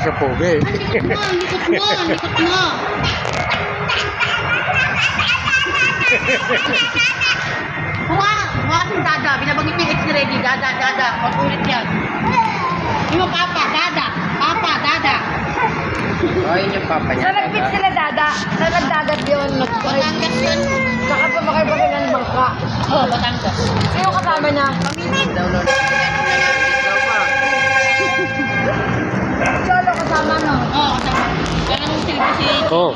sa pogi. Likot mo, likot mo. Huwag yung dada. Binabagit yung x-ray di. Dada. Magulit yan. Yung papa, dada. Papa, dada. Oh, yun yung papa niya. Nalagpit sila dada. Sa nagdadat yun. Batangas yun. Saka sumakay pa ng bangka. Oo, Batangas. Sino kasama niya? Daw lolo. Daw pa. Cholo kasama no? Oo, kasama. Kaya nung silbi si... Oh,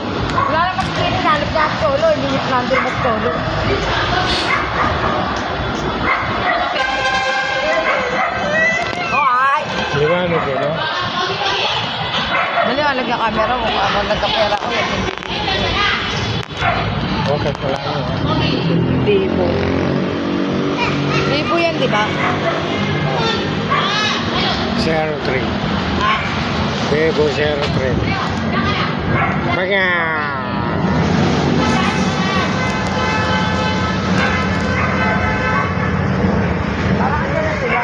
Wala naman kasi kinalip niya ang cholo. Hindi niya nandun mas cholo. Oh, ay! liwanag yun, no? Maliwanag yung camera ko. Ako nagkapera ko yan. Okay, wala yun. Bibo. Bibo yan, di ba? 03. Bebo 03. Mga! Parang ano na sila.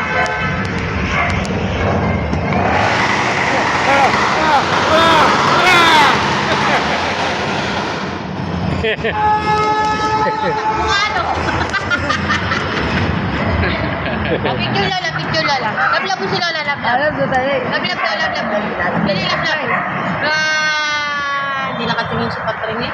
Ano? Picture lola. Lablab mo si lola, lablab. Alam mo tayo eh. Lablab daw, lablab. Dali, lablab. Hindi nakatingin si Patring eh.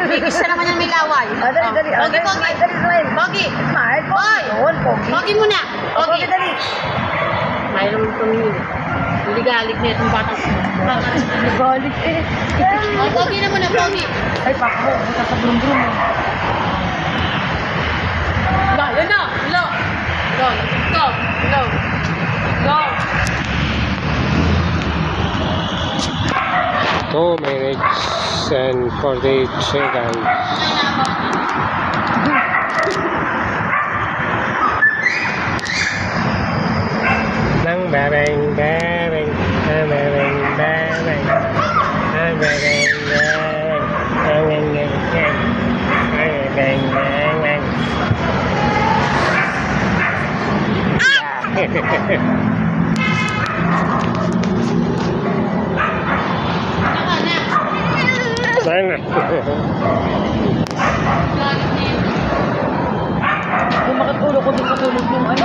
May isa naman yung may laway. Dali. Pogi, pogi. Dali. Pogi. Smile. Boy. Doon, pogi. Pogi muna. Pogi, Pogi. dali. Mayroon mong tumingin. Hindi galit na itong batang. Nagalit eh. Pogi na muna, pogi. Ay, pakbo. Buta sa brum-brum. Yun na. Hello. Go. 2 minutes and 48 seconds. Nang bareng, bareng, ang bareng, bareng, ang bareng, bareng, ang bareng, bareng, ang bareng, bareng. Sana. Kung makatulog ko din sa tulog yung ano.